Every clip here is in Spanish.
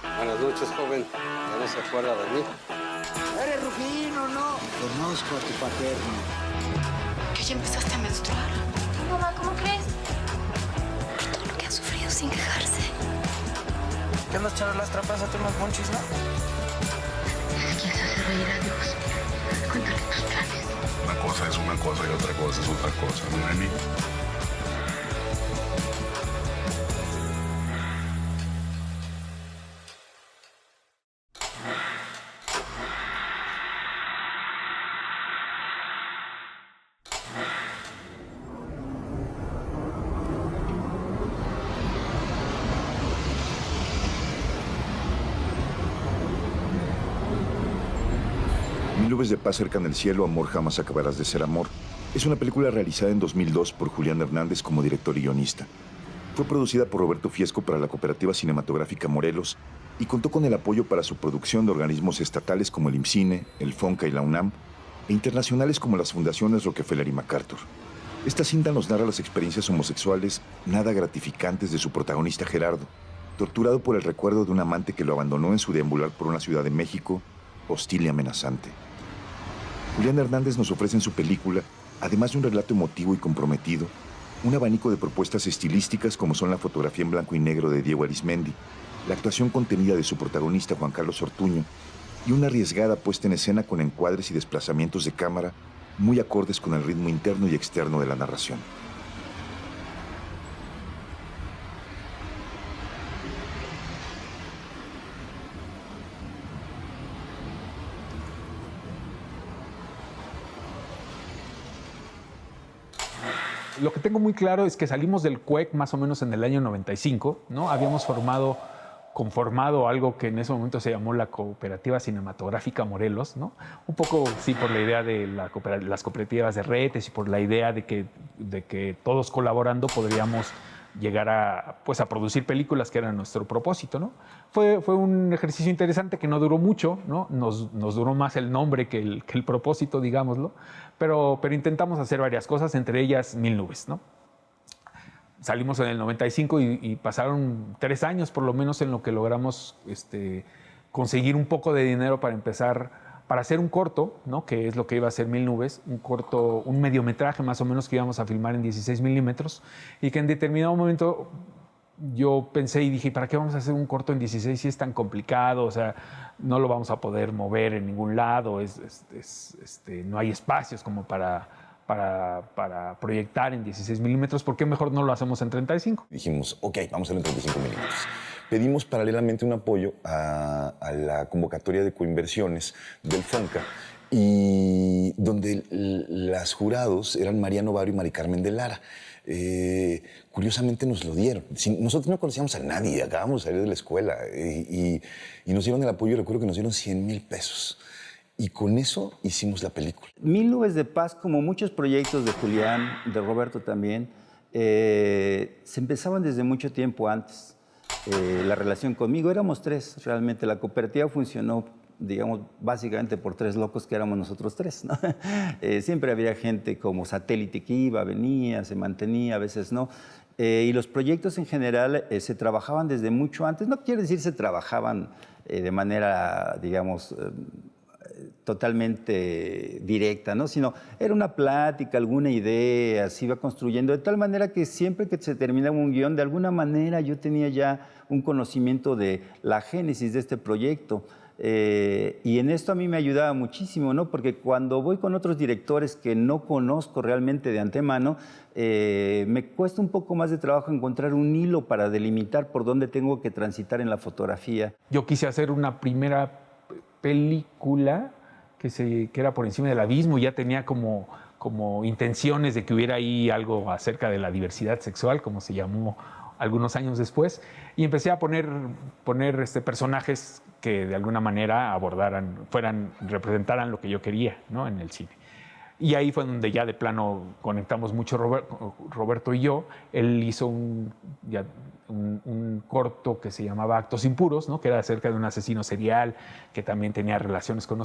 Buenas noches, joven. ¿Ya no se acuerda de mí? ¿Eres Rufino, no? Conozco a tu paterno. ¿Que ya empezaste a menstruar? Mamá, ¿cómo crees? Por todo lo que ha sufrido sin quejarse. ¿Qué andas echando las trampas a tus unos monchis, no? ¿Quieres hacer reír a Dios? Cuéntale tus planes. Una cosa es una cosa y otra cosa es otra cosa, ¿no, Emi? Mil nubes de paz cercan el cielo, amor jamás acabarás de ser amor. Es una película realizada en 2002 por Julián Hernández como director y guionista. Fue producida por Roberto Fiesco para la Cooperativa Cinematográfica Morelos y contó con el apoyo para su producción de organismos estatales como el IMCINE, el FONCA y la UNAM, e internacionales como las fundaciones Rockefeller y MacArthur. Esta cinta nos narra las experiencias homosexuales nada gratificantes de su protagonista Gerardo, torturado por el recuerdo de un amante que lo abandonó en su deambular por una ciudad de México, hostil y amenazante. Julián Hernández nos ofrece en su película, además de un relato emotivo y comprometido, un abanico de propuestas estilísticas como son la fotografía en blanco y negro de Diego Arismendi, la actuación contenida de su protagonista Juan Carlos Ortuño y una arriesgada puesta en escena con encuadres y desplazamientos de cámara muy acordes con el ritmo interno y externo de la narración. Lo que tengo muy claro es que salimos del CUEC más o menos en el año 95, ¿no? Habíamos conformado algo que en ese momento se llamó la Cooperativa Cinematográfica Morelos, ¿no? Un poco, sí, por la idea de las cooperativas de redes y por la idea de que todos colaborando podríamos llegar a producir películas, que era nuestro propósito, ¿no? Fue un ejercicio interesante que no duró mucho, ¿no? Nos duró más el nombre que el propósito, digámoslo, pero intentamos hacer varias cosas, entre ellas Mil Nubes, ¿no? Salimos en el 95 y pasaron 3 años por lo menos en lo que logramos conseguir un poco de dinero para empezar, para hacer un corto, ¿no? Que es lo que iba a ser Mil Nubes, un mediometraje más o menos que íbamos a filmar en 16 milímetros y que en determinado momento yo pensé y dije, ¿para qué vamos a hacer un corto en 16 si es tan complicado? O sea, no lo vamos a poder mover en ningún lado, no hay espacios como para proyectar en 16 milímetros, ¿por qué mejor no lo hacemos en 35? Dijimos, ok, vamos a hacerlo en 35 milímetros. Pedimos paralelamente un apoyo a la convocatoria de coinversiones del FONCA, y donde las jurados eran Mariano Barrio y Mari Carmen de Lara. Curiosamente nos lo dieron. Nosotros no conocíamos a nadie, acabamos de salir de la escuela y nos dieron el apoyo. Recuerdo que nos dieron 100,000 pesos. Y con eso hicimos la película. Mil Nubes de Paz, como muchos proyectos de Julián, de Roberto también, se empezaban desde mucho tiempo antes. La relación conmigo, éramos 3 realmente. La cooperativa funcionó, digamos, básicamente por 3 locos que éramos nosotros 3, ¿no? Siempre había gente como satélite que iba, venía, se mantenía, a veces no. Y los proyectos en general se trabajaban desde mucho antes. No quiere decir se trabajaban de manera, digamos, totalmente directa, ¿no? Sino era una plática, alguna idea, se iba construyendo de tal manera que siempre que se terminaba un guión, de alguna manera yo tenía ya un conocimiento de la génesis de este proyecto. Y en esto a mí me ayudaba muchísimo, ¿no? Porque cuando voy con otros directores que no conozco realmente de antemano, me cuesta un poco más de trabajo encontrar un hilo para delimitar por dónde tengo que transitar en la fotografía. Yo quise hacer una primera película que era por encima del abismo, ya tenía como intenciones de que hubiera ahí algo acerca de la diversidad sexual, como se llamó algunos años después, y empecé a poner personajes que de alguna manera representaran lo que yo quería, ¿no? En el cine. Y ahí fue donde ya de plano conectamos mucho Roberto y yo. Él hizo un corto que se llamaba Actos Impuros, ¿no? Que era acerca de un asesino serial que también tenía relaciones con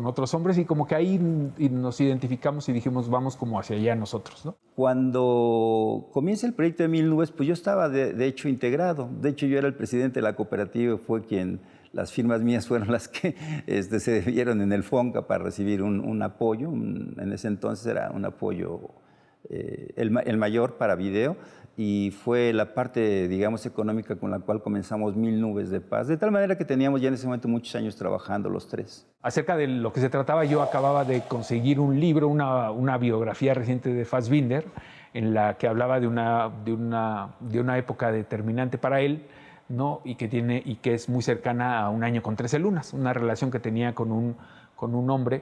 otros hombres, y como que ahí nos identificamos y dijimos, vamos como hacia allá nosotros, ¿no? Cuando comienza el proyecto de Mil Nubes, pues yo estaba de hecho integrado. De hecho, yo era el presidente de la cooperativa, fue quien, las firmas mías fueron las que se dieron en el FONCA para recibir un apoyo. En ese entonces era un apoyo el mayor para video, y fue la parte, digamos, económica con la cual comenzamos Mil Nubes de Paz, de tal manera que teníamos ya en ese momento muchos años trabajando los tres. Acerca de lo que se trataba, yo acababa de conseguir un libro, una biografía reciente de Fassbinder, en la que hablaba de una época determinante para él, ¿no? y que es muy cercana a Un año con 13 lunas, una relación que tenía con un hombre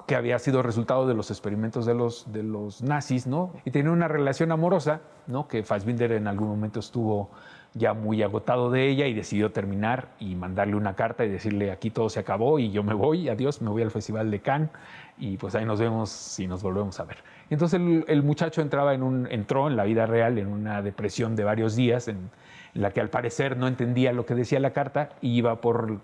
que había sido resultado de los experimentos de los nazis, ¿no? Y tenía una relación amorosa, ¿no? Que Fassbinder en algún momento estuvo ya muy agotado de ella y decidió terminar y mandarle una carta y decirle, aquí todo se acabó y yo me voy, adiós, me voy al Festival de Cannes y pues ahí nos vemos y nos volvemos a ver. Y entonces el muchacho entró en la vida real en una depresión de varios días en la que al parecer no entendía lo que decía la carta y iba por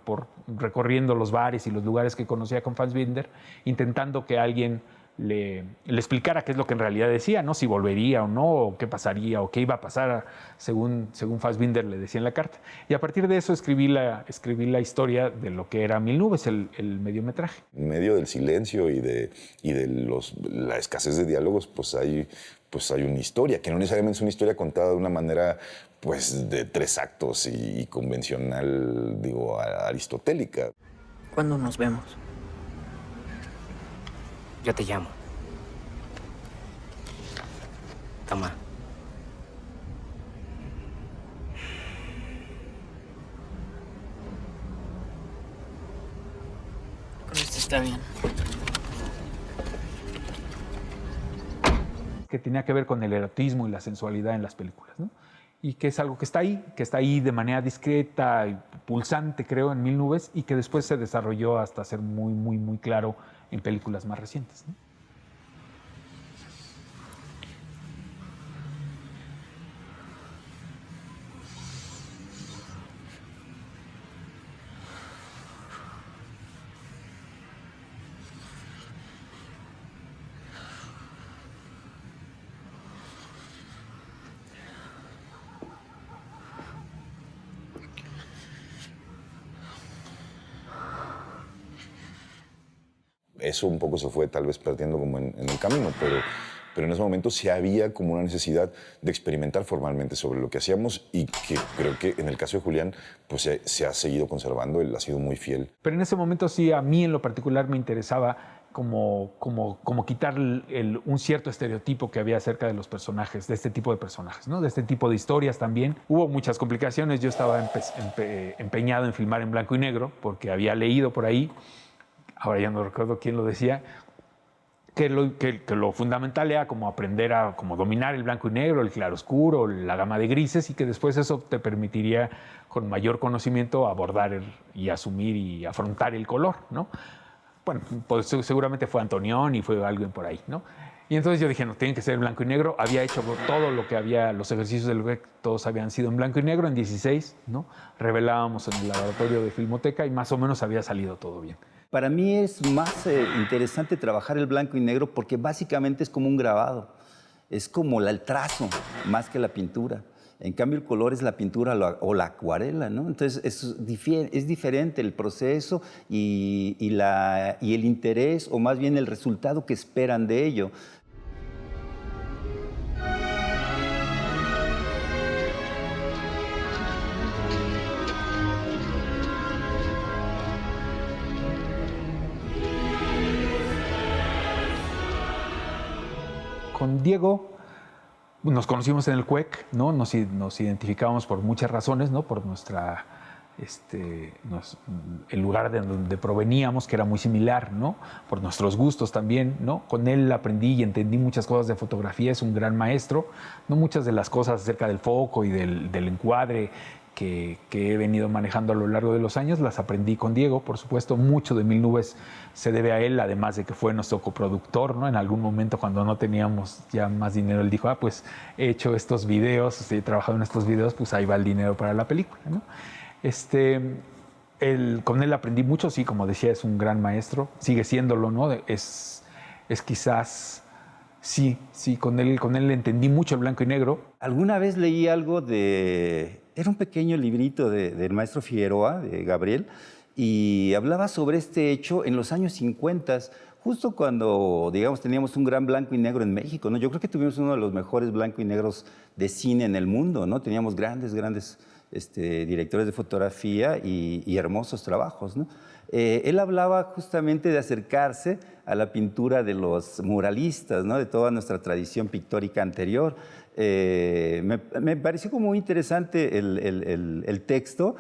recorriendo los bares y los lugares que conocía con Fassbinder, intentando que alguien le explicara qué es lo que en realidad decía, ¿no? Si volvería o no, o qué pasaría, o qué iba a pasar, según Fassbinder le decía en la carta. Y a partir de eso escribí la historia de lo que era Mil Nubes, el mediometraje. En medio del silencio y de la escasez de diálogos, pues hay una historia, que no necesariamente es una historia contada de una manera pues de 3 actos y convencional, digo, aristotélica. ¿Cuándo nos vemos? Yo te llamo. Toma. Con esto está bien. Que tenía que ver con el erotismo y la sensualidad en las películas, ¿no? Y que es algo que está ahí de manera discreta y pulsante, creo, en Mil Nubes, y que después se desarrolló hasta ser muy, muy, muy claro en películas más recientes, ¿no? Eso un poco se fue tal vez perdiendo como en el camino, pero en ese momento sí había como una necesidad de experimentar formalmente sobre lo que hacíamos y que creo que en el caso de Julián pues se ha seguido conservando, él ha sido muy fiel. Pero en ese momento sí, a mí en lo particular me interesaba como quitar un cierto estereotipo que había acerca de los personajes, de este tipo de personajes, ¿no? De este tipo de historias también. Hubo muchas complicaciones, yo estaba empeñado en filmar en blanco y negro porque había leído por ahí, ahora ya no recuerdo quién lo decía, que lo fundamental era como aprender a como dominar el blanco y negro, el claroscuro, la gama de grises, y que después eso te permitiría con mayor conocimiento abordar y asumir y afrontar el color, ¿no? Bueno, pues seguramente fue Antonioni y fue alguien por ahí, ¿no? Y entonces yo dije, no, tienen que ser blanco y negro. Había hecho todo lo que había, los ejercicios del WEC, todos habían sido en blanco y negro, en 16, ¿no? Revelábamos en el laboratorio de Filmoteca y más o menos había salido todo bien. Para mí es más interesante trabajar el blanco y negro porque básicamente es como un grabado. Es como el trazo, más que la pintura. En cambio, el color es la pintura o la acuarela, ¿no? Entonces, es diferente el proceso y el interés, o más bien el resultado que esperan de ello. Con Diego nos conocimos en el CUEC, ¿no? Nos identificábamos por muchas razones, ¿no? Por el lugar de donde proveníamos, que era muy similar, ¿no? Por nuestros gustos también, ¿no? Con él aprendí y entendí muchas cosas de fotografía, es un gran maestro, ¿no? Muchas de las cosas acerca del foco y del encuadre que he venido manejando a lo largo de los años. Las aprendí con Diego, por supuesto. Mucho de Mil Nubes se debe a él, además de que fue nuestro coproductor, ¿no? En algún momento, cuando no teníamos ya más dinero, él dijo, pues he hecho estos videos, he trabajado en estos videos, pues ahí va el dinero para la película, ¿no? Con él aprendí mucho, sí, como decía, es un gran maestro, sigue siéndolo, ¿no? Es quizás... Sí, con él entendí mucho el blanco y negro. Alguna vez leí algo de... Era un pequeño librito del maestro Figueroa, de Gabriel, y hablaba sobre este hecho en los años 50, justo cuando, digamos, teníamos un gran blanco y negro en México, ¿no? Yo creo que tuvimos uno de los mejores blanco y negros de cine en el mundo, ¿no? Teníamos grandes directores de fotografía y hermosos trabajos, ¿no? Él hablaba justamente de acercarse a la pintura de los muralistas, ¿no? De toda nuestra tradición pictórica anterior. Me pareció como muy interesante el texto.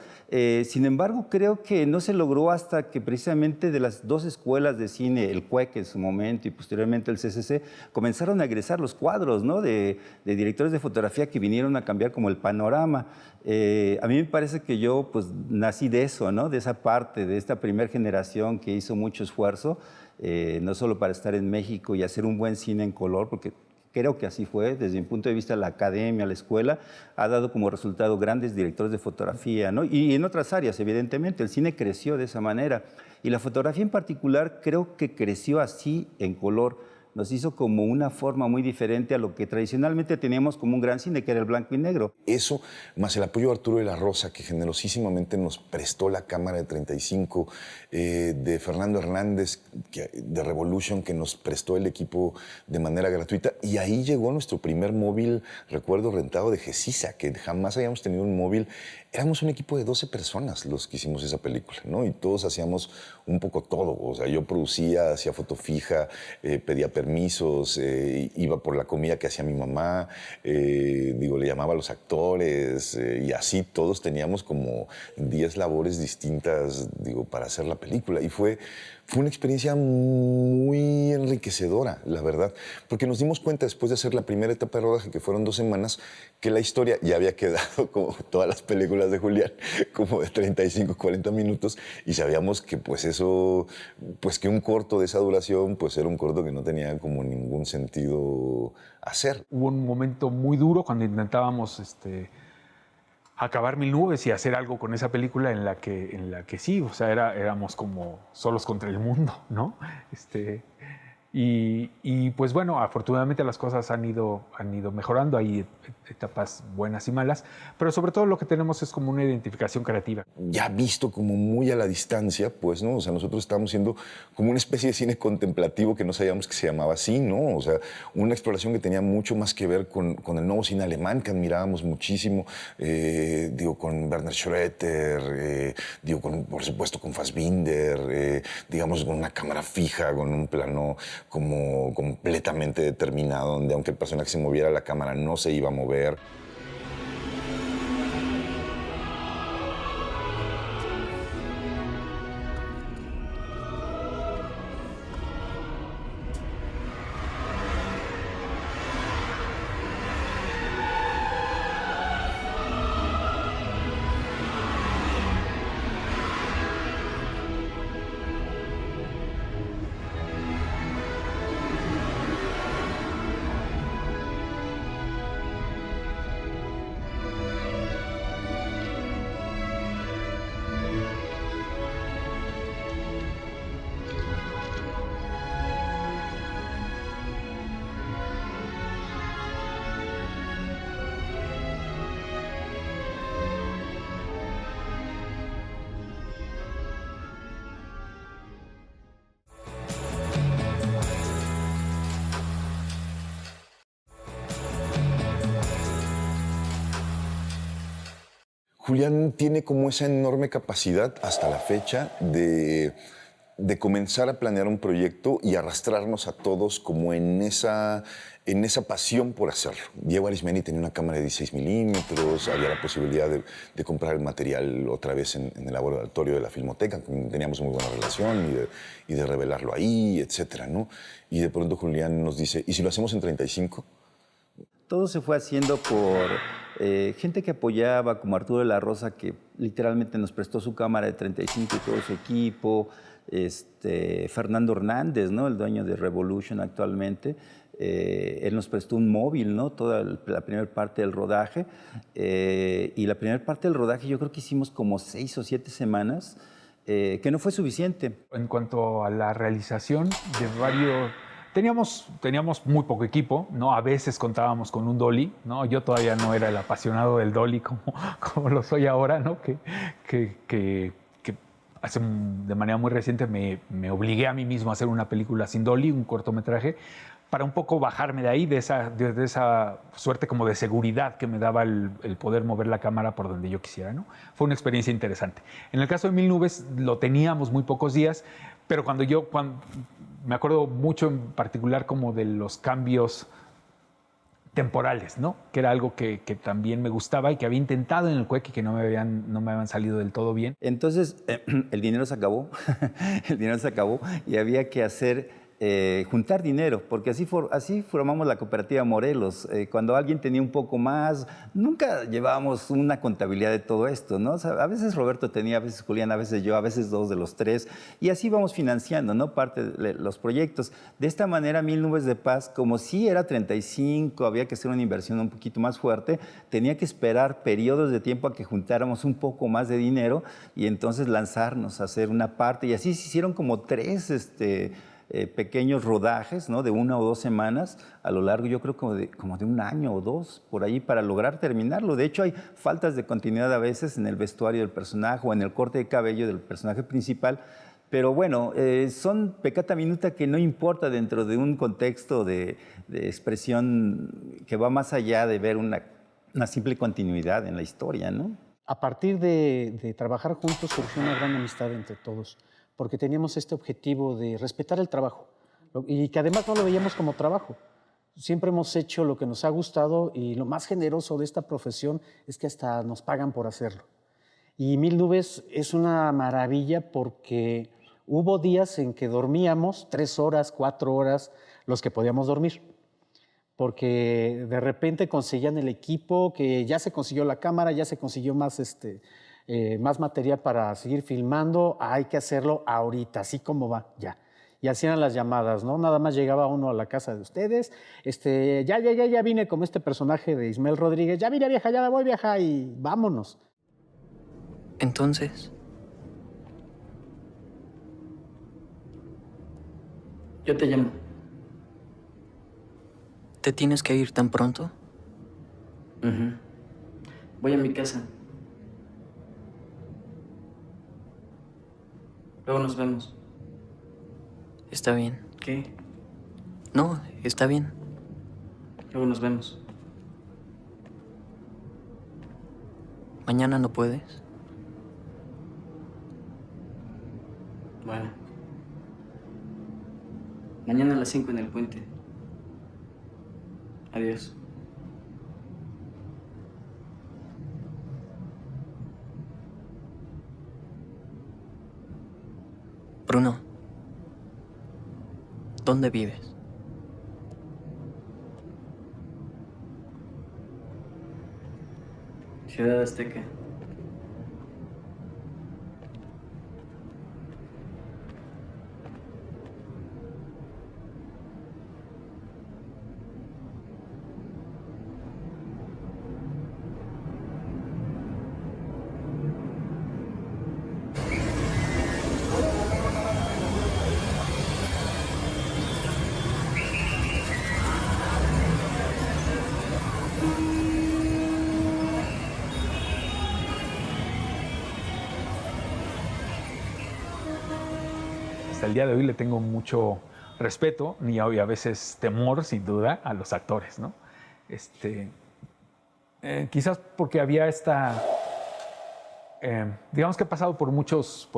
Sin embargo, creo que no se logró hasta que precisamente de las dos escuelas de cine, el CUEC en su momento y posteriormente el CCC, comenzaron a egresar los cuadros, ¿no? de directores de fotografía que vinieron a cambiar como el panorama. A mí me parece que yo pues nací de eso, ¿no? De esa parte, de esta primera generación que hizo mucho esfuerzo, no solo para estar en México y hacer un buen cine en color, porque creo que así fue, desde mi punto de vista, la academia, la escuela, ha dado como resultado grandes directores de fotografía, ¿no? Y en otras áreas, evidentemente, el cine creció de esa manera. Y la fotografía en particular creo que creció así en color. Nos hizo como una forma muy diferente a lo que tradicionalmente teníamos como un gran cine, que era el blanco y negro. Eso, más el apoyo de Arturo de la Rosa, que generosísimamente nos prestó la cámara de 35, de Fernando Hernández, de Revolution, que nos prestó el equipo de manera gratuita. Y ahí llegó nuestro primer móvil, recuerdo, rentado de Gesisa, que jamás habíamos tenido un móvil. Éramos un equipo de 12 personas los que hicimos esa película, ¿no? Y todos hacíamos un poco todo. O sea, yo producía, hacía foto fija, pedía permisos, iba por la comida que hacía mi mamá, le llamaba a los actores, y así todos teníamos como 10 labores distintas, para hacer la película. Y fue una experiencia muy enriquecedora, la verdad, porque nos dimos cuenta después de hacer la primera etapa de rodaje, que fueron 2 semanas, que la historia ya había quedado, como todas las películas de Julián, como de 35, 40 minutos, y sabíamos que que un corto de esa duración, era un corto que no tenía como ningún sentido hacer. Hubo un momento muy duro cuando intentábamos acabar Mil Nubes y hacer algo con esa película en la que sí, o sea, éramos como solos contra el mundo, ¿no? Y pues bueno, afortunadamente las cosas han ido mejorando, hay etapas buenas y malas, pero sobre todo lo que tenemos es como una identificación creativa. Ya visto como muy a la distancia, pues, ¿no? O sea, nosotros estábamos haciendo como una especie de cine contemplativo que no sabíamos que se llamaba así, ¿no? O sea, una exploración que tenía mucho más que ver con el nuevo cine alemán, que admirábamos muchísimo, con Werner Schroeter, por supuesto con Fassbinder, con una cámara fija, con un plano como completamente determinado, donde aunque el personaje se moviera, la cámara no se iba a mover. Julián tiene como esa enorme capacidad hasta la fecha de comenzar a planear un proyecto y arrastrarnos a todos como en esa pasión por hacerlo. Diego Arismendi tenía una cámara de 16 milímetros, había la posibilidad de comprar el material otra vez en el laboratorio de la Filmoteca, teníamos muy buena relación, y de revelarlo ahí, etcétera, ¿no? Y de pronto Julián nos dice, ¿y si lo hacemos en 35? Todo se fue haciendo por gente que apoyaba, como Arturo de la Rosa, que literalmente nos prestó su cámara de 35 y todo su equipo. Fernando Hernández, ¿no? El dueño de Revolution actualmente. Él nos prestó un móvil, ¿no? Toda la primera parte del rodaje. Y la primera parte del rodaje yo creo que hicimos como 6 o 7 semanas, que no fue suficiente. En cuanto a la realización de varios... Teníamos muy poco equipo, ¿no? A veces contábamos con un dolly, ¿no? Yo todavía no era el apasionado del dolly como lo soy ahora, ¿no? Que de manera muy reciente me obligué a mí mismo a hacer una película sin dolly, un cortometraje, para un poco bajarme de ahí, de esa suerte como de seguridad que me daba el poder mover la cámara por donde yo quisiera, ¿no? Fue una experiencia interesante. En el caso de Mil Nubes lo teníamos muy pocos días, pero cuando me acuerdo mucho en particular como de los cambios temporales, ¿no? Que era algo que también me gustaba y que había intentado en el CUEC y que no me habían salido del todo bien. Entonces, el dinero se acabó, el dinero se acabó y había que juntar dinero, porque así formamos la cooperativa Morelos. Cuando alguien tenía un poco más, nunca llevábamos una contabilidad de todo esto, ¿no? O sea, a veces Roberto tenía, a veces Julián, a veces yo, a veces 2 de los 3, y así vamos financiando, ¿no? Parte de los proyectos. De esta manera, Mil Nubes de Paz, como si era 35, había que hacer una inversión un poquito más fuerte, tenía que esperar periodos de tiempo a que juntáramos un poco más de dinero y entonces lanzarnos a hacer una parte, y así se hicieron como 3 pequeños rodajes, ¿no? De 1 o 2 semanas a lo largo, yo creo como de 1 año o 2 por ahí para lograr terminarlo. De hecho, hay faltas de continuidad a veces en el vestuario del personaje o en el corte de cabello del personaje principal, pero bueno, son peccata minuta que no importa dentro de un contexto de expresión que va más allá de ver una simple continuidad en la historia, ¿no? A partir de trabajar juntos surgió una gran amistad entre todos, porque teníamos este objetivo de respetar el trabajo y que además no lo veíamos como trabajo. Siempre hemos hecho lo que nos ha gustado y lo más generoso de esta profesión es que hasta nos pagan por hacerlo. Y Mil Nubes es una maravilla porque hubo días en que dormíamos 3 horas, 4 horas, los que podíamos dormir, porque de repente conseguían el equipo, que ya se consiguió la cámara, ya se consiguió más material para seguir filmando, hay que hacerlo ahorita, así como va, ya. Y así eran las llamadas, ¿no? Nada más llegaba uno a la casa de ustedes, ya vine como este personaje de Ismael Rodríguez, ya vine vieja, ya voy vieja y vámonos. Entonces, yo te llamo. ¿Te tienes que ir tan pronto? Voy a mi casa. Luego nos vemos. Está bien. ¿Qué? No, está bien. Luego nos vemos. ¿Mañana no puedes? Bueno. Mañana a las 5 en el puente. Adiós. Bruno, ¿dónde vives? Ciudad Azteca. Hasta el día de hoy le tengo mucho respeto y a veces temor, sin duda, a los actores, ¿no? Quizás porque había esta digamos que he pasado por muchas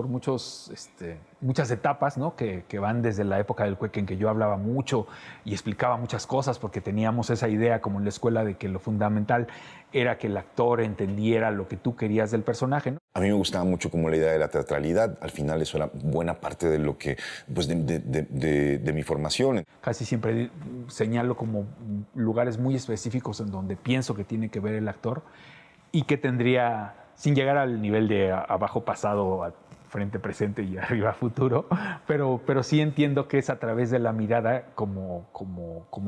etapas, ¿no? Que van desde la época del cueque en que yo hablaba mucho y explicaba muchas cosas porque teníamos esa idea como en la escuela de que lo fundamental era que el actor entendiera lo que tú querías del personaje, ¿no? A mí me gustaba mucho como la idea de la teatralidad. Al final eso era buena parte de lo que, pues de mi formación. Casi siempre señalo como lugares muy específicos en donde pienso que tiene que ver el actor y que tendría, sin llegar al nivel de abajo pasado, frente presente y arriba futuro, pero sí entiendo que es a través de la mirada como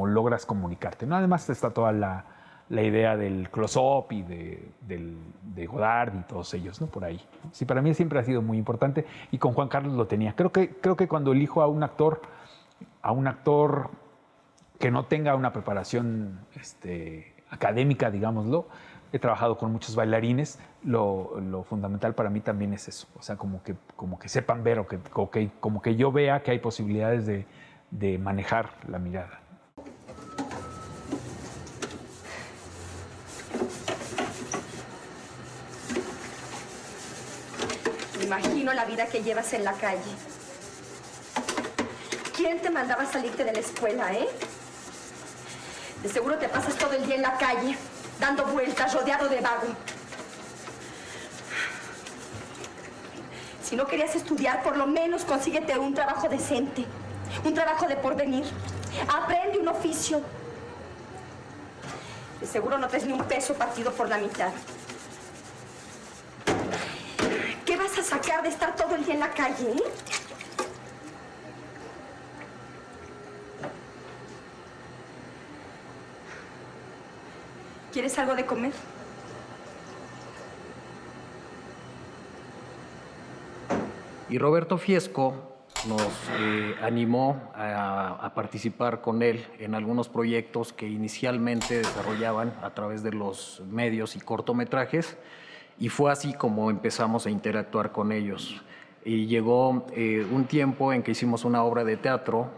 logras comunicarte, ¿no? Además está toda la idea del close-up y de Godard y todos ellos, ¿no? Por ahí. Sí, para mí siempre ha sido muy importante y con Juan Carlos lo tenía. Creo que cuando elijo a un actor que no tenga una preparación académica, digámoslo, he trabajado con muchos bailarines, lo fundamental para mí también es eso, o sea, como que sepan ver o como que yo vea que hay posibilidades de manejar la mirada. Me imagino la vida que llevas en la calle. ¿Quién te mandaba a salirte de la escuela, De seguro te pasas todo el día en la calle, dando vueltas, rodeado de vago. Si no querías estudiar, por lo menos consíguete un trabajo decente, un trabajo de porvenir. Aprende un oficio. De seguro no traes ni un peso partido por la mitad. ¿Qué vas a sacar de estar todo el día en la calle, ¿Quieres algo de comer? Y Roberto Fiesco nos animó a participar con él en algunos proyectos que inicialmente desarrollaban a través de los medios y cortometrajes, y fue así como empezamos a interactuar con ellos. Y llegó un tiempo en que hicimos una obra de teatro,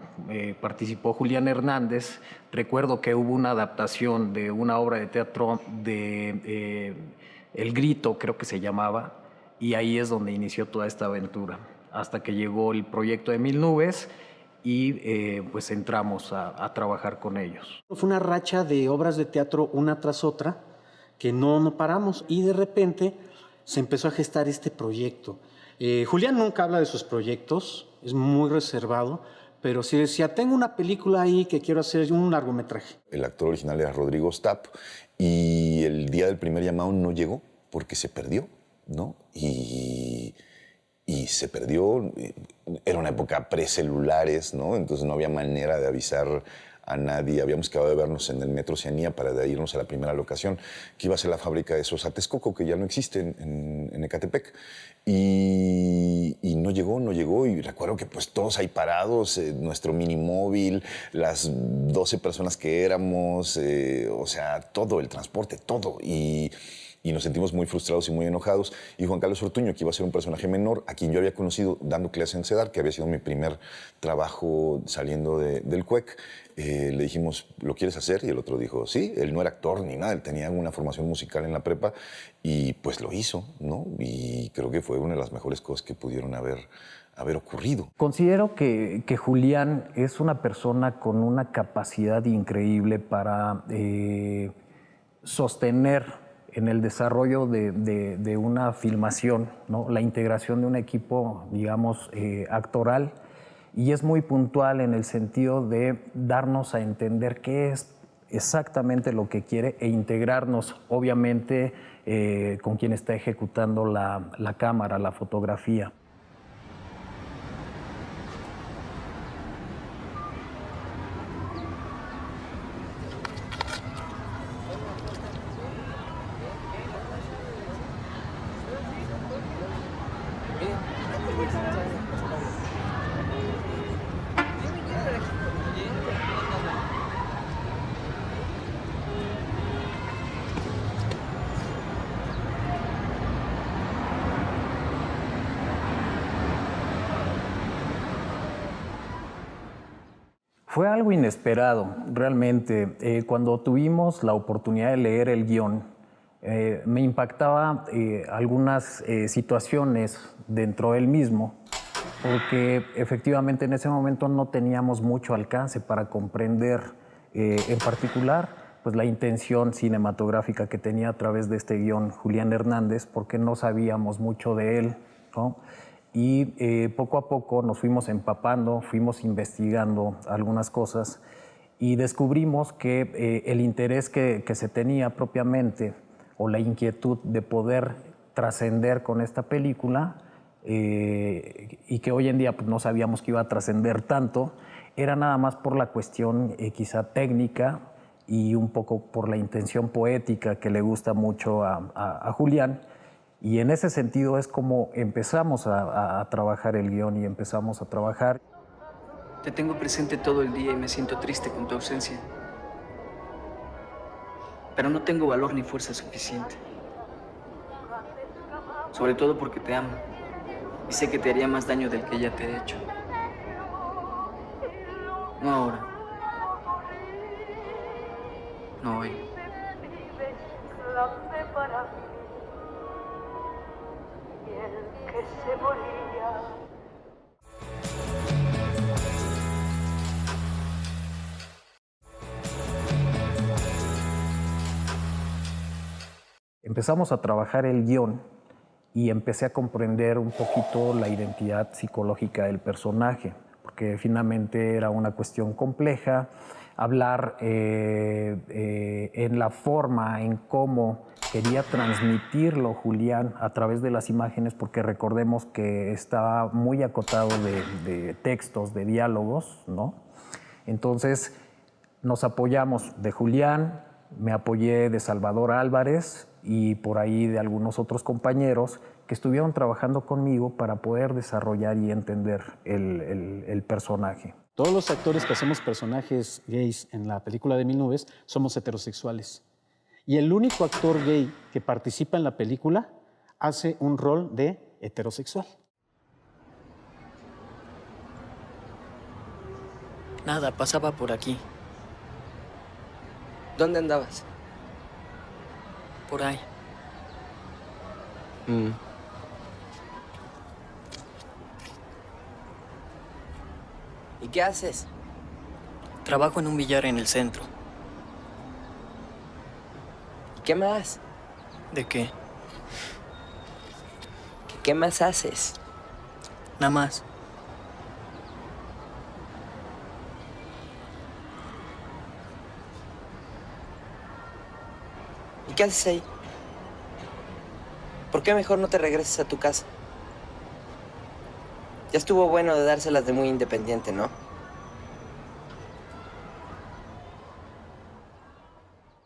participó Julián Hernández. Recuerdo que hubo una adaptación de una obra de teatro de El Grito, creo que se llamaba, y ahí es donde inició toda esta aventura, hasta que llegó el proyecto de Mil Nubes y pues entramos a trabajar con ellos. Fue una racha de obras de teatro una tras otra que no paramos, y de repente se empezó a gestar este proyecto. Julián nunca habla de sus proyectos, es muy reservado, pero sí decía, tengo una película ahí que quiero hacer, un largometraje. El actor original era Rodrigo Stapp y el día del primer llamado no llegó porque se perdió, ¿no? Y se perdió. Era una época precelulares, ¿no? Entonces no había manera de avisar a nadie. Habíamos quedado de vernos en el Metro Oceanía para de ahí irnos a la primera locación, que iba a ser la fábrica de Sosa Texcoco, que ya no existe en Ecatepec. Y no llegó, y recuerdo que pues todos ahí parados, nuestro minimóvil, las 12 personas que éramos, o sea, todo, el transporte, todo. Y nos sentimos muy frustrados y muy enojados. Y Juan Carlos Ortuño, que iba a ser un personaje menor, a quien yo había conocido dando clases en CEDAR, que había sido mi primer trabajo saliendo del CUEC, le dijimos, ¿lo quieres hacer? Y el otro dijo, sí. Él no era actor ni nada, él tenía una formación musical en la prepa y pues lo hizo, ¿no? Y creo que fue una de las mejores cosas que pudieron haber ocurrido. Considero que Julián es una persona con una capacidad increíble para sostener en el desarrollo de una filmación, ¿no? La integración de un equipo, digamos, actoral, y es muy puntual en el sentido de darnos a entender qué es exactamente lo que quiere e integrarnos, obviamente, con quien está ejecutando la cámara, la fotografía. Fue algo inesperado, realmente. Cuando tuvimos la oportunidad de leer el guión, Me impactaba algunas situaciones dentro del mismo, porque efectivamente en ese momento no teníamos mucho alcance para comprender en particular pues, la intención cinematográfica que tenía a través de este guión Julián Hernández, porque no sabíamos mucho de él, ¿no? Y poco a poco nos fuimos empapando, fuimos investigando algunas cosas y descubrimos que el interés que se tenía propiamente o la inquietud de poder trascender con esta película y que hoy en día pues, no sabíamos que iba a trascender tanto, era nada más por la cuestión quizá técnica y un poco por la intención poética que le gusta mucho a Julián. Y en ese sentido es como empezamos a trabajar el guión y empezamos a trabajar. Te tengo presente todo el día y me siento triste con tu ausencia. Pero no tengo valor ni fuerza suficiente. Sobre todo porque te amo. Y sé que te haría más daño del que ya te he hecho. No ahora. No hoy. Empezamos a trabajar el guión y empecé a comprender un poquito la identidad psicológica del personaje, porque finalmente era una cuestión compleja, hablar en la forma, en cómo quería transmitirlo Julián a través de las imágenes, porque recordemos que estaba muy acotado de textos, de diálogos, ¿no? Entonces nos apoyamos de Julián, me apoyé de Salvador Álvarez y por ahí de algunos otros compañeros que estuvieron trabajando conmigo para poder desarrollar y entender el personaje. Todos los actores que hacemos personajes gays en la película de Mil Nubes somos heterosexuales. Y el único actor gay que participa en la película hace un rol de heterosexual. Nada, pasaba por aquí. ¿Dónde andabas? Por ahí. ¿Y qué haces? Trabajo en un billar en el centro. ¿Y qué más? ¿De qué? ¿Qué más haces? Nada más. ¿Y qué haces ahí? ¿Por qué mejor no te regresas a tu casa? Ya estuvo bueno de dárselas de muy independiente, ¿no?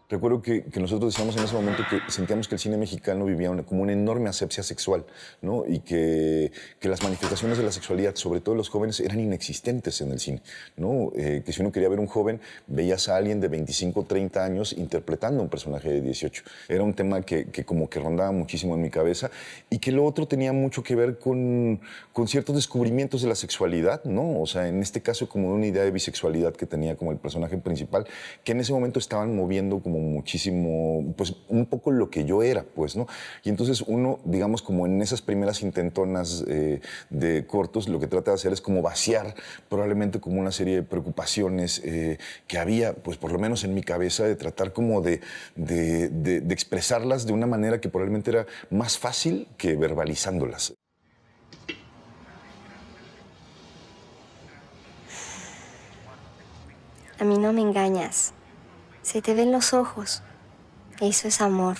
Recuerdo que nosotros decíamos en ese momento que sentíamos que el cine mexicano vivía como una enorme asepsia sexual, ¿no? Y que las manifestaciones de la sexualidad, sobre todo los jóvenes, eran inexistentes en el cine, ¿no? Que si uno quería ver un joven, veías a alguien de 25 o 30 años interpretando a un personaje de 18. Era un tema que como que rondaba muchísimo en mi cabeza y que lo otro tenía mucho que ver con ciertos descubrimientos de la sexualidad, ¿no? O sea, en este caso como una idea de bisexualidad que tenía como el personaje principal, que en ese momento estaban moviendo como muchísimo, pues un poco lo que yo era, pues, ¿no? Y entonces uno, digamos, como en esas primeras intentonas de cortos, lo que trata de hacer es como vaciar probablemente como una serie de preocupaciones que había, pues por lo menos en mi cabeza, de tratar como de expresarlas de una manera que probablemente era más fácil que verbalizándolas. A mí no me engañas. Se te ven los ojos. Eso es amor.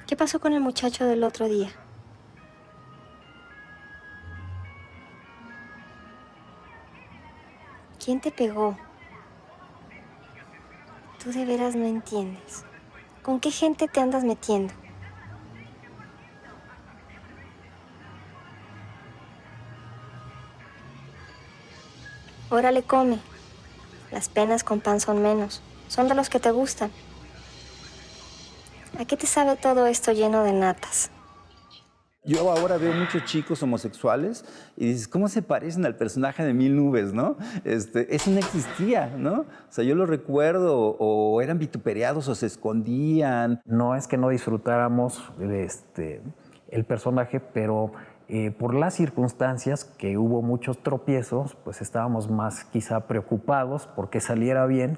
¿Qué pasó con el muchacho del otro día? ¿Quién te pegó? Tú de veras no entiendes. ¿Con qué gente te andas metiendo? Órale, come. Las penas con pan son menos. Son de los que te gustan. ¿A qué te sabe todo esto lleno de natas? Yo ahora veo muchos chicos homosexuales y dices, ¿cómo se parecen al personaje de Mil Nubes, no? Eso no existía, ¿no? O sea, yo lo recuerdo, o eran vituperados o se escondían. No es que no disfrutáramos el personaje, pero por las circunstancias, que hubo muchos tropiezos, pues estábamos más quizá preocupados porque saliera bien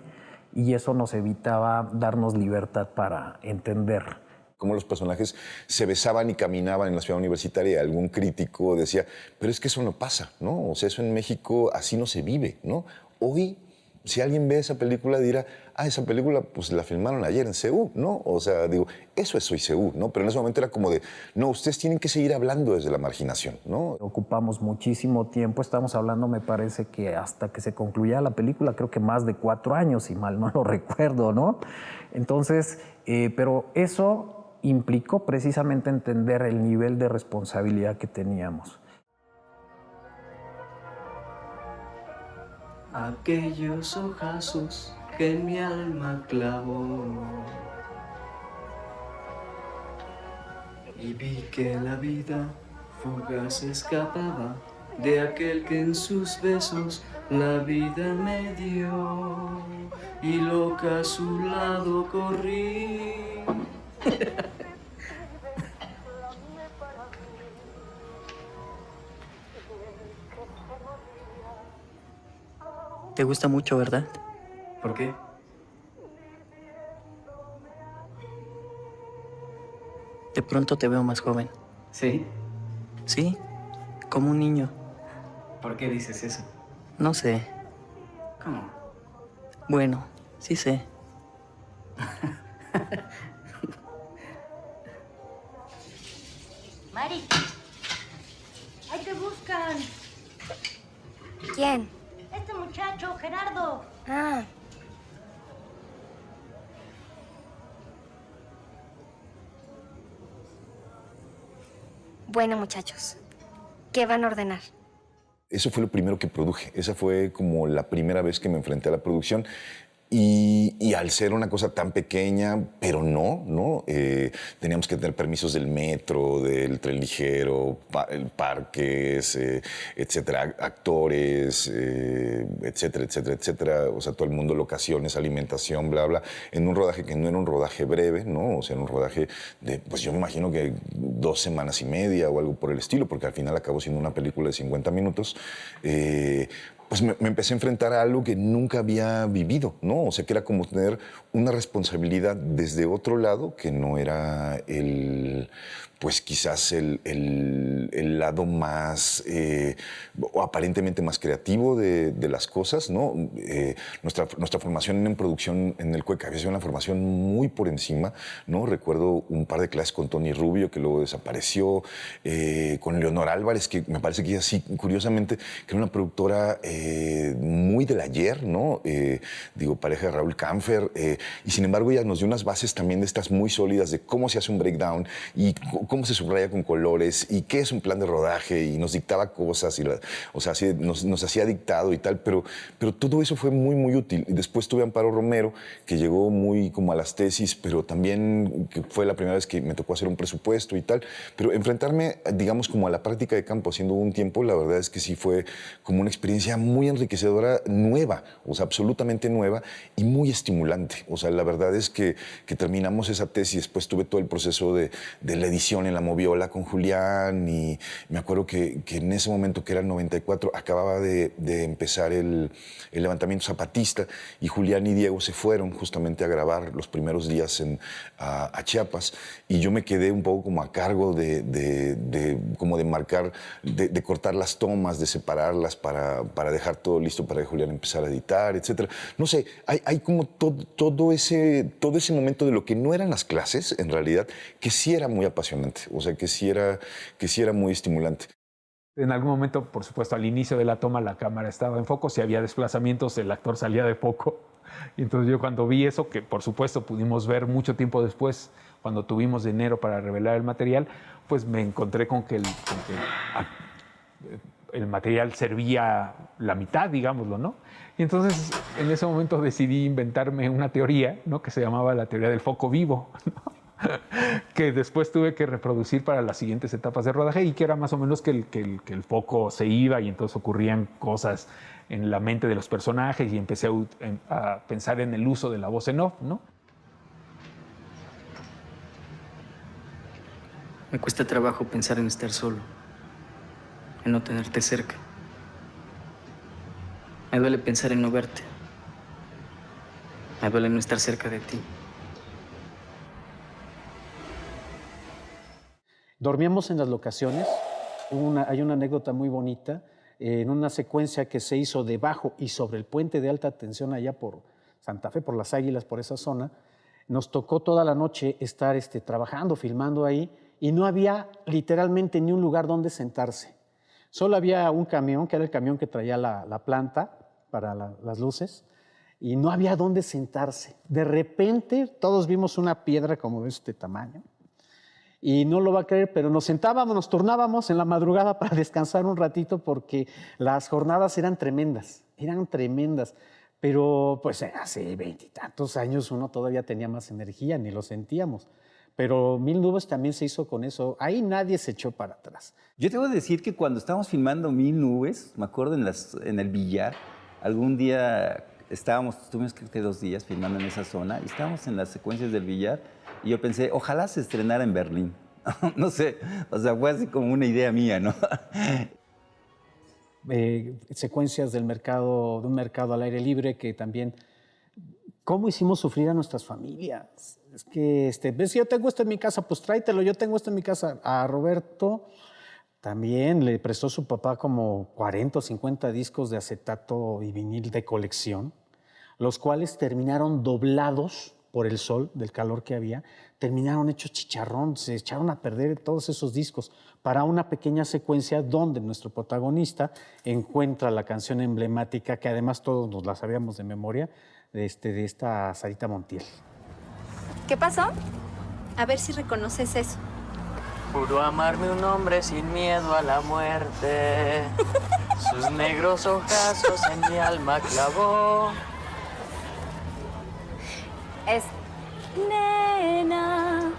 y eso nos evitaba darnos libertad para entender. Cómo los personajes se besaban y caminaban en la ciudad universitaria y algún crítico decía, pero es que eso no pasa, ¿no? O sea, eso en México así no se vive, ¿no? Hoy, si alguien ve esa película dirá, esa película pues la filmaron ayer en CU, ¿no? O sea, digo, eso es Soy CU, ¿no? Pero en ese momento era como de, no, ustedes tienen que seguir hablando desde la marginación, ¿no? Ocupamos muchísimo tiempo, estamos hablando, me parece que hasta que se concluya la película, creo que más de 4 años, si mal no lo recuerdo, ¿no? Entonces, pero eso implicó precisamente entender el nivel de responsabilidad que teníamos. Aquellos ojazos que en mi alma clavó y vi que la vida fugaz escapaba de aquel que en sus besos la vida me dio y loca a su lado corrí. Te gusta mucho, ¿verdad? ¿Por qué? De pronto te veo más joven. ¿Sí? Sí, como un niño. ¿Por qué dices eso? No sé. ¿Cómo? Bueno, sí sé. Mari, ahí te buscan. ¿Quién? Este muchacho, Gerardo. Ah. Bueno, muchachos, ¿qué van a ordenar? Eso fue lo primero que produje. Esa fue como la primera vez que me enfrenté a la producción. Y al ser una cosa tan pequeña, pero no, teníamos que tener permisos del metro, del tren ligero, parques, etcétera, actores, etcétera. O sea, todo el mundo, locaciones, alimentación, bla, bla. En un rodaje que no era un rodaje breve, ¿no? O sea, era un rodaje de, pues yo me imagino que 2 semanas y media o algo por el estilo, porque al final acabó siendo una película de 50 minutos. Pues me empecé a enfrentar a algo que nunca había vivido, ¿no? O sea, que era como tener una responsabilidad desde otro lado que no era pues quizás el lado más, o aparentemente más creativo de las cosas, ¿no? Nuestra formación en producción en el CUEC había sido una formación muy por encima, ¿no? Recuerdo un par de clases con Tony Rubio, que luego desapareció, con Leonor Álvarez, que me parece que ella sí, curiosamente, que era una productora muy del ayer, ¿no? Digo, pareja de Raúl Kampfer, y sin embargo ella nos dio unas bases también de estas muy sólidas de cómo se hace un breakdown y cómo se subraya con colores y qué es un plan de rodaje, y nos dictaba cosas, o sea, así nos hacía dictado y tal, pero todo eso fue muy, muy útil. Y después tuve a Amparo Romero, que llegó muy como a las tesis, pero también que fue la primera vez que me tocó hacer un presupuesto y tal, pero enfrentarme, digamos, como a la práctica de campo haciendo un tiempo, la verdad es que sí fue como una experiencia muy enriquecedora, nueva, o sea, absolutamente nueva y muy estimulante. O sea, la verdad es que terminamos esa tesis, después tuve todo el proceso de la edición en La Moviola con Julián, y me acuerdo que en ese momento, que era el 94, acababa de empezar el levantamiento zapatista, y Julián y Diego se fueron justamente a grabar los primeros días a Chiapas, y yo me quedé un poco como a cargo como de marcar, de cortar las tomas, de separarlas para dejar todo listo para que Julián empezara a editar, etcétera. No sé, hay como todo ese momento de lo que no eran las clases, en realidad, que sí era muy apasionante, o sea, que sí era muy estimulante. En algún momento, por supuesto, al inicio de la toma, la cámara estaba en foco. Si había desplazamientos, el actor salía de foco. Y entonces yo, cuando vi eso, que por supuesto pudimos ver mucho tiempo después, cuando tuvimos dinero para revelar el material, pues me encontré con que el material servía la mitad, digámoslo, ¿no? Y entonces, en ese momento decidí inventarme una teoría, ¿no?, que se llamaba la teoría del foco vivo, ¿no? que después tuve que reproducir para las siguientes etapas de rodaje y que era más o menos que el foco se iba y entonces ocurrían cosas en la mente de los personajes y empecé a pensar en el uso de la voz en off, ¿no? Me cuesta trabajo pensar en estar solo, en no tenerte cerca. Me duele pensar en no verte. Me duele no estar cerca de ti. Dormíamos en las locaciones. Hay una anécdota muy bonita. En una secuencia que se hizo debajo y sobre el puente de alta tensión allá por Santa Fe, por Las Águilas, por esa zona, nos tocó toda la noche estar trabajando, filmando ahí, y no había literalmente ni un lugar donde sentarse. Solo había un camión, que era el camión que traía la planta para las luces, y no había dónde sentarse. De repente todos vimos una piedra como de este tamaño, y no lo va a creer, pero nos sentábamos, nos turnábamos en la madrugada para descansar un ratito porque las jornadas eran tremendas, pero pues hace 20 y tantos años uno todavía tenía más energía, ni lo sentíamos. Pero Mil Nubes también se hizo con eso. Ahí nadie se echó para atrás. Yo te voy a decir que cuando estábamos filmando Mil Nubes, me acuerdo en el billar, algún día estuvimos creo que 2 días filmando en esa zona y estábamos en las secuencias del billar y yo pensé, ojalá se estrenara en Berlín. No sé, o sea, fue así como una idea mía, ¿no? Secuencias de un mercado al aire libre que también... ¿Cómo hicimos sufrir a nuestras familias? Es que, ves, yo tengo esto en mi casa, pues tráetelo, yo tengo esto en mi casa. A Roberto también le prestó su papá como 40 o 50 discos de acetato y vinil de colección, los cuales terminaron doblados por el sol, del calor que había, terminaron hechos chicharrón, se echaron a perder todos esos discos para una pequeña secuencia donde nuestro protagonista encuentra la canción emblemática, que además todos nos la sabíamos de memoria, de esta Sarita Montiel. ¿Qué pasó? A ver si reconoces eso. Juro amarme un hombre sin miedo a la muerte. Sus negros ojazos en mi alma clavó. Es nena,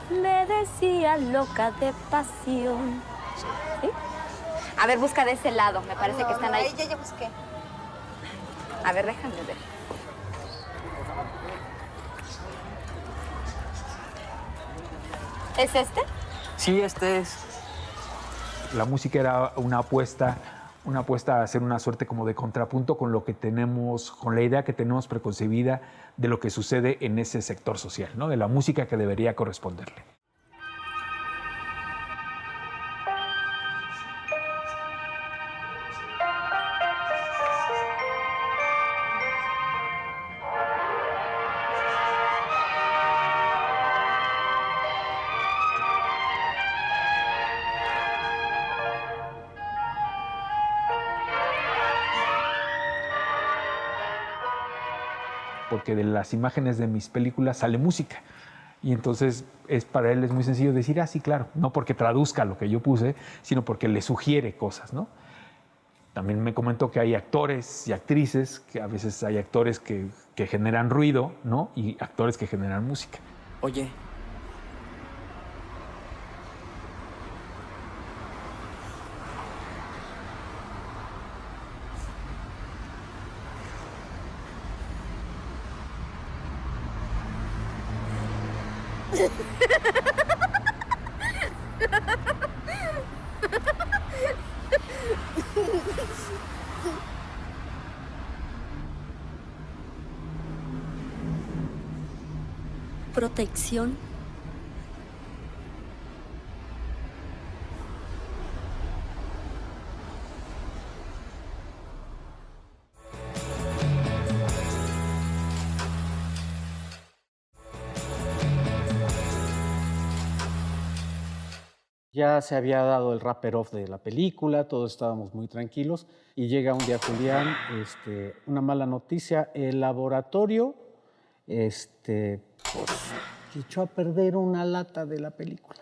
me decía loca de pasión. ¿Sí? A ver, busca de ese lado. Me parece que están ahí. Ya busqué. A ver, déjame ver. ¿Es este? Sí, este es. La música era una apuesta a hacer una suerte como de contrapunto con lo que tenemos, con la idea que tenemos preconcebida de lo que sucede en ese sector social, ¿no? De la música que debería corresponderle. Porque de las imágenes de mis películas sale música. Y entonces para él es muy sencillo decir, sí, claro, no porque traduzca lo que yo puse, sino porque le sugiere cosas, ¿no? También me comentó que hay actores y actrices, que a veces hay actores que generan ruido, ¿no? Y actores que generan música. Oye. Protección. Ya se había dado el wrapper off de la película, todos estábamos muy tranquilos y llega un día Julián, una mala noticia, el laboratorio pues, echó a perder una lata de la película.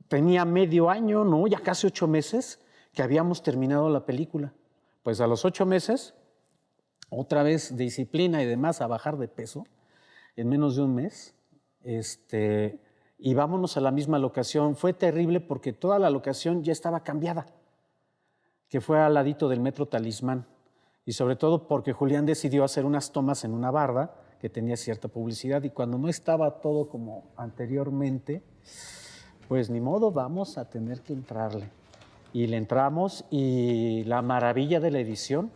Tenía medio año, no, ya casi 8 meses que habíamos terminado la película. Pues a los 8 meses, otra vez disciplina y demás a bajar de peso en menos de un mes, y vámonos a la misma locación. Fue terrible porque toda la locación ya estaba cambiada, que fue al ladito del Metro Talismán. Y sobre todo porque Julián decidió hacer unas tomas en una barda que tenía cierta publicidad, y cuando no estaba todo como anteriormente, pues ni modo, vamos a tener que entrarle. Y le entramos, y la maravilla de la edición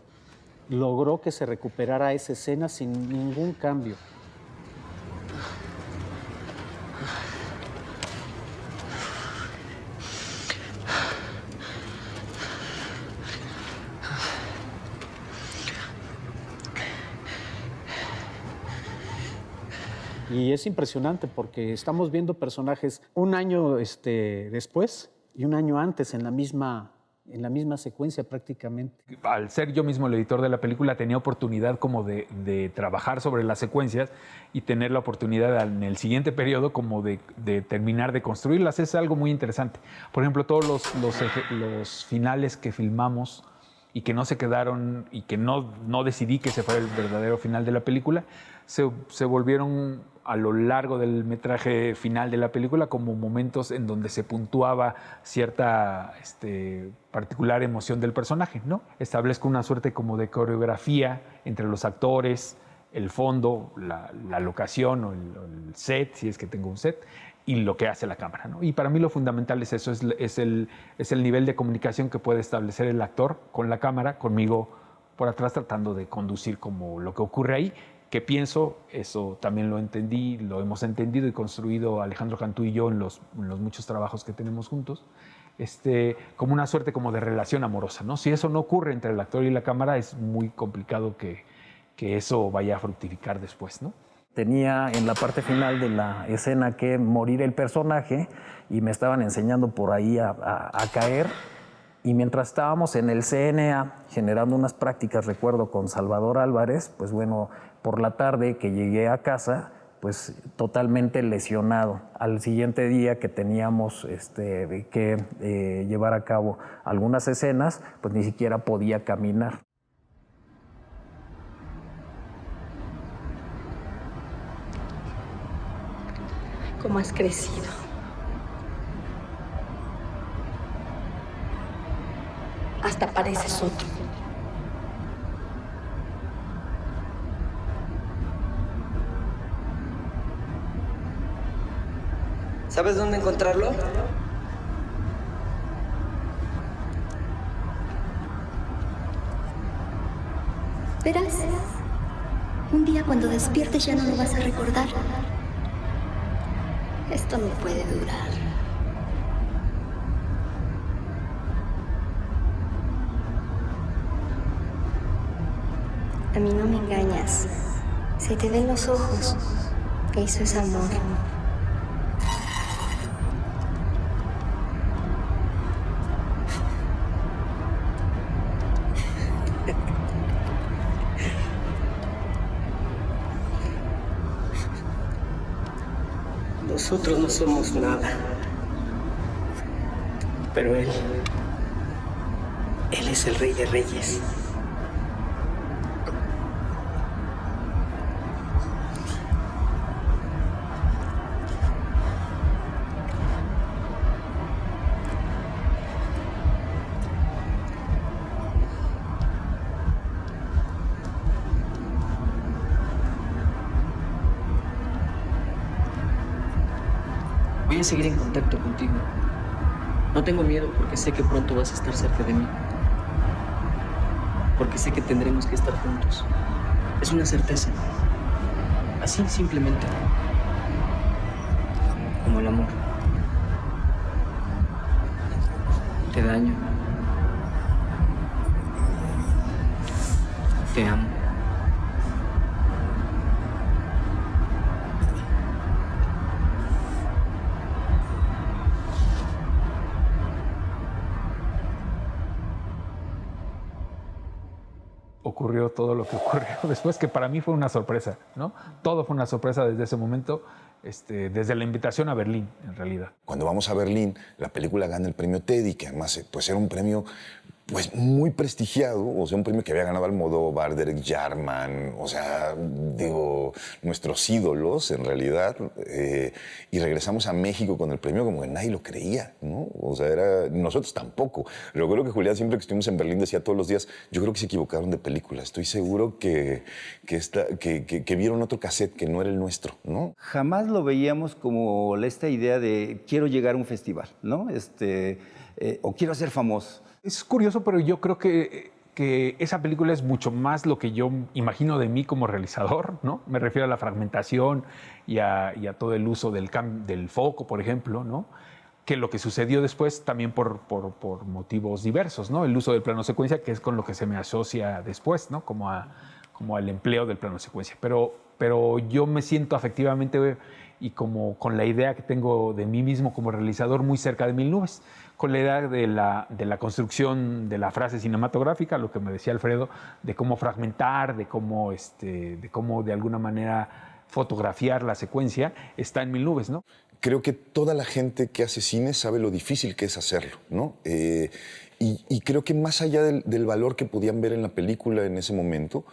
logró que se recuperara esa escena sin ningún cambio. Y es impresionante porque estamos viendo personajes un año después y un año antes en la misma secuencia prácticamente. Al ser yo mismo el editor de la película, tenía oportunidad como de trabajar sobre las secuencias y tener la oportunidad en el siguiente periodo como de terminar de construirlas. Es algo muy interesante. Por ejemplo, todos los finales que filmamos y que no se quedaron y que no decidí que ese fuera el verdadero final de la película, se volvieron a lo largo del metraje final de la película como momentos en donde se puntuaba cierta particular emoción del personaje, ¿no? Establezco una suerte como de coreografía entre los actores, el fondo, la locación o el set, si es que tengo un set, y lo que hace la cámara, ¿no? Y para mí lo fundamental es eso, es el nivel de comunicación que puede establecer el actor con la cámara, conmigo por atrás, tratando de conducir como lo que ocurre ahí. ¿Qué pienso? Eso también lo entendí, lo hemos entendido y construido Alejandro Cantú y yo en los muchos trabajos que tenemos juntos, como una suerte como de relación amorosa, ¿no? Si eso no ocurre entre el actor y la cámara, es muy complicado que eso vaya a fructificar después, ¿no? Tenía en la parte final de la escena que morir el personaje y me estaban enseñando por ahí a caer. Y mientras estábamos en el CNA generando unas prácticas, recuerdo, con Salvador Álvarez, pues bueno, por la tarde que llegué a casa, pues totalmente lesionado. Al siguiente día que teníamos que llevar a cabo algunas escenas, pues ni siquiera podía caminar. ¿Cómo has crecido? Hasta pareces otro. ¿Sabes dónde encontrarlo? Verás, un día cuando despiertes ya no lo vas a recordar. Esto no puede durar. A mí no me engañas. Se te ven los ojos. Eso es amor. Nosotros no somos nada. Pero Él es el Rey de Reyes. Voy a seguir en contacto contigo. No tengo miedo porque sé que pronto vas a estar cerca de mí. Porque sé que tendremos que estar juntos. Es una certeza. Así simplemente. Como el amor. Te daño. Te amo. Ocurrió todo lo que ocurrió después, que para mí fue una sorpresa, ¿no? Todo fue una sorpresa desde ese momento, desde la invitación a Berlín, en realidad. Cuando vamos a Berlín, la película gana el premio Teddy, que además pues era un premio pues muy prestigiado, o sea, un premio que había ganado Almodóvar, Derek Jarman, o sea, digo, nuestros ídolos en realidad, y regresamos a México con el premio como que nadie lo creía, ¿no? O sea, nosotros tampoco. Recuerdo que Julián, siempre que estuvimos en Berlín, decía todos los días, yo creo que se equivocaron de película, estoy seguro que vieron otro cassette que no era el nuestro, ¿no? Jamás lo veíamos como esta idea de quiero llegar a un festival, ¿no? O quiero ser famoso. Es curioso, pero yo creo que esa película es mucho más lo que yo imagino de mí como realizador, ¿no? Me refiero a la fragmentación y a todo el uso del foco, por ejemplo, ¿no? Que lo que sucedió después también por motivos diversos, ¿no? El uso del plano secuencia, que es con lo que se me asocia después, ¿no? Como al empleo del plano secuencia. Pero yo me siento afectivamente y como con la idea que tengo de mí mismo como realizador muy cerca de Mil Nubes, con la idea de la construcción de la frase cinematográfica, lo que me decía Alfredo, de cómo fragmentar, de cómo de alguna manera fotografiar la secuencia, está en Mil Nubes, ¿no? Creo que toda la gente que hace cine sabe lo difícil que es hacerlo, ¿no? Y creo que más allá del valor que podían ver en la película en ese momento,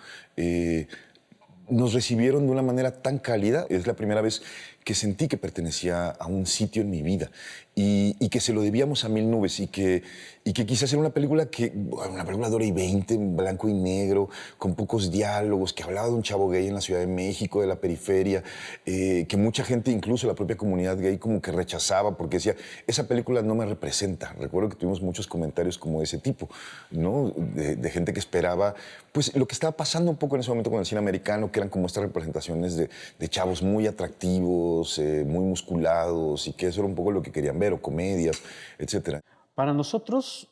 nos recibieron de una manera tan cálida. Es la primera vez que sentí que pertenecía a un sitio en mi vida y que se lo debíamos a Mil Nubes y que quizás era una película de hora y 20, en blanco y negro, con pocos diálogos, que hablaba de un chavo gay en la Ciudad de México, de la periferia, que mucha gente, incluso la propia comunidad gay, como que rechazaba porque decía, esa película no me representa. Recuerdo que tuvimos muchos comentarios como de ese tipo, ¿no? De gente que esperaba pues lo que estaba pasando un poco en ese momento con el cine americano, que eran como estas representaciones de chavos muy atractivos, muy musculados, y que eso era un poco lo que querían ver, o comedias, etcétera. Para nosotros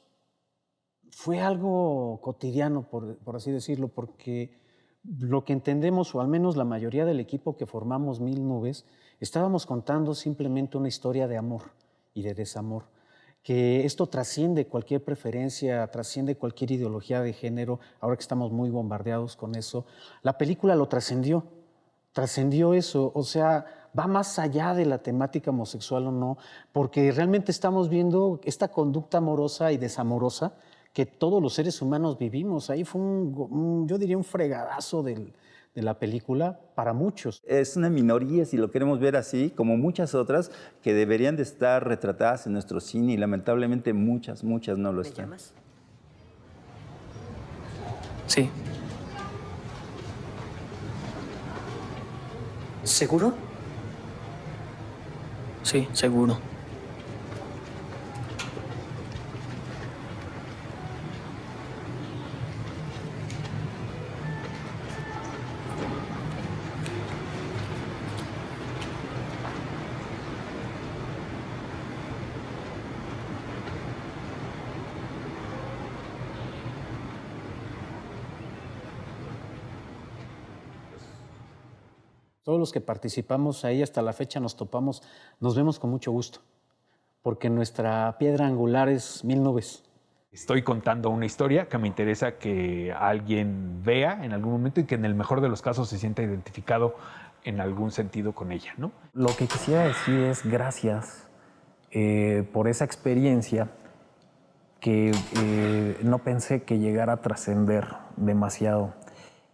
fue algo cotidiano, por así decirlo, porque lo que entendemos, o al menos la mayoría del equipo que formamos Mil Nubes, estábamos contando simplemente una historia de amor y de desamor, que esto trasciende cualquier preferencia, trasciende cualquier ideología de género, ahora que estamos muy bombardeados con eso. La película lo trascendió eso, o sea, va más allá de la temática homosexual o no, porque realmente estamos viendo esta conducta amorosa y desamorosa que todos los seres humanos vivimos. Ahí fue yo diría un fregadazo de la película para muchos. Es una minoría, si lo queremos ver así, como muchas otras, que deberían de estar retratadas en nuestro cine y lamentablemente muchas no lo están. ¿Me llamas? Sí. ¿Seguro? Sí, seguro. Todos los que participamos ahí hasta la fecha nos vemos con mucho gusto, porque nuestra piedra angular es Mil Nubes. Estoy contando una historia que me interesa que alguien vea en algún momento y que en el mejor de los casos se sienta identificado en algún sentido con ella, ¿no? Lo que quisiera decir es gracias por esa experiencia que no pensé que llegara a trascender demasiado.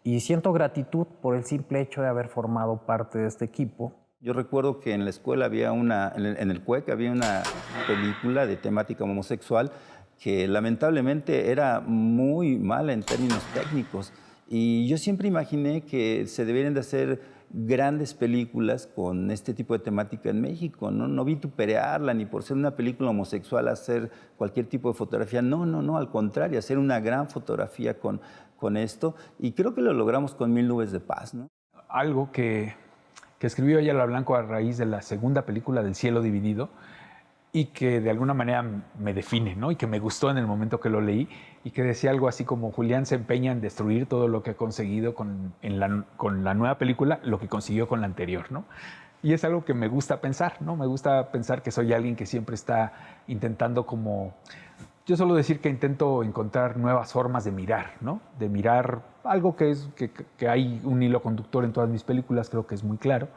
Y siento gratitud por el simple hecho de haber formado parte de este equipo. Yo recuerdo que en la escuela había en el CUEC había una película de temática homosexual que lamentablemente era muy mala en términos técnicos. Y yo siempre imaginé que se deberían de hacer grandes películas con este tipo de temática en México, ¿no? No vituperarla ni por ser una película homosexual hacer cualquier tipo de fotografía. No, al contrario, hacer una gran fotografía con esto. Y creo que lo logramos con Mil Nubes de Paz, ¿no? Algo que escribió Ayala Blanco a raíz de la segunda película del Cielo Dividido y que de alguna manera me define, ¿no? Y que me gustó en el momento que lo leí y que decía algo así como Julián se empeña en destruir todo lo que ha conseguido con la nueva película, lo que consiguió con la anterior, ¿no? Y es algo que me gusta pensar, ¿no? Me gusta pensar que soy alguien que siempre está intentando como... Yo suelo decir que intento encontrar nuevas formas de mirar, ¿no? De mirar algo que hay un hilo conductor en todas mis películas, creo que es muy claro,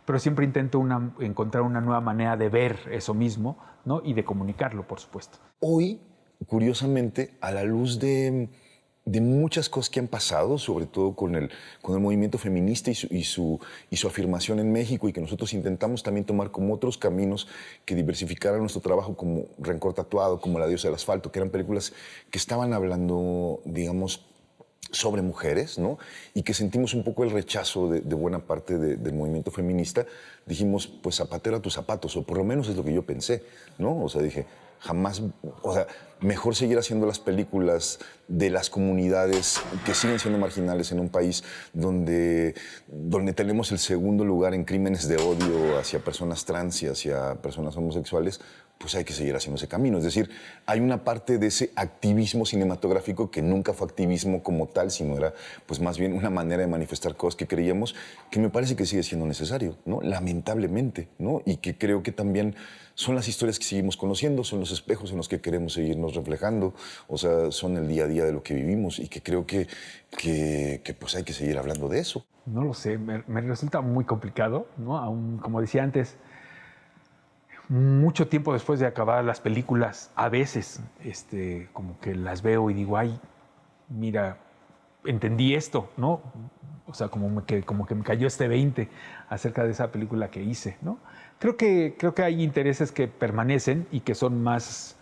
pero siempre intento encontrar una nueva manera de ver eso mismo, ¿no? Y de comunicarlo, por supuesto. Hoy curiosamente, a la luz de muchas cosas que han pasado, sobre todo con el movimiento feminista y su afirmación en México, y que nosotros intentamos también tomar como otros caminos que diversificaran nuestro trabajo, como Rencor Tatuado, como La diosa del asfalto, que eran películas que estaban hablando, digamos, sobre mujeres, ¿no? Y que sentimos un poco el rechazo de buena parte del movimiento feminista. Dijimos, pues zapatero a tus zapatos, o por lo menos es lo que yo pensé, ¿no? O sea, dije, jamás, o sea, mejor seguir haciendo las películas de las comunidades que siguen siendo marginales en un país donde tenemos el segundo lugar en crímenes de odio hacia personas trans y hacia personas homosexuales. Pues hay que seguir haciendo ese camino. Es decir, hay una parte de ese activismo cinematográfico que nunca fue activismo como tal, sino era pues más bien una manera de manifestar cosas que creíamos, que me parece que sigue siendo necesario, ¿no? Lamentablemente, ¿no? Y que creo que también son las historias que seguimos conociendo, son los espejos en los que queremos seguirnos reflejando, o sea, son el día a día de lo que vivimos, y que creo que pues hay que seguir hablando de eso. No lo sé, me resulta muy complicado, ¿no? Aún, como decía antes, mucho tiempo después de acabar las películas, a veces como que las veo y digo, ay, mira, entendí esto, ¿no? O sea, como que me cayó este 20 acerca de esa película que hice, ¿no? Creo que hay intereses que permanecen y que son más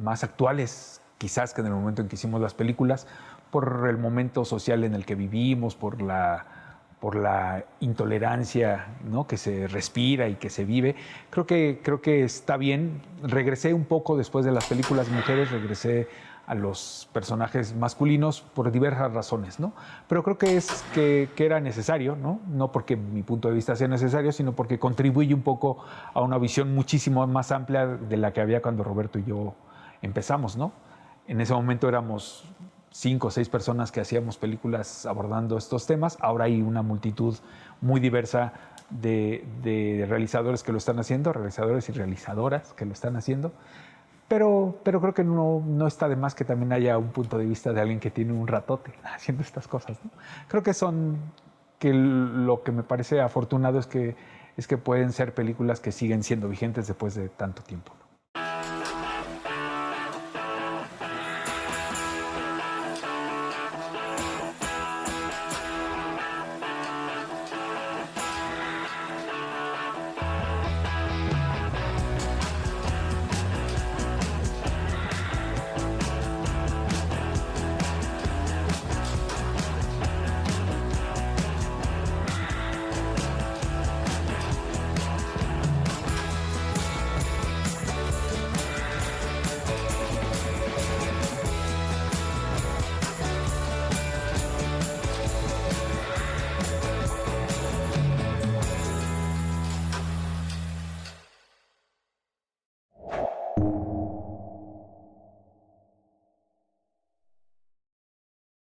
actuales, quizás, que en el momento en que hicimos las películas, por el momento social en el que vivimos, por la intolerancia, ¿no? Que se respira y que se vive. Creo que está bien. Regresé un poco después de las películas mujeres, regresé a los personajes masculinos por diversas razones, ¿no? Pero creo que era necesario, ¿no? No porque mi punto de vista sea necesario, sino porque contribuye un poco a una visión muchísimo más amplia de la que había cuando Roberto y yo empezamos, ¿no? En ese momento éramos 5 o 6 personas que hacíamos películas abordando estos temas. Ahora hay una multitud muy diversa de realizadores que lo están haciendo, realizadores y realizadoras que lo están haciendo. Pero creo que no está de más que también haya un punto de vista de alguien que tiene un ratote haciendo estas cosas, ¿no? Creo que lo que me parece afortunado es que pueden ser películas que siguen siendo vigentes después de tanto tiempo.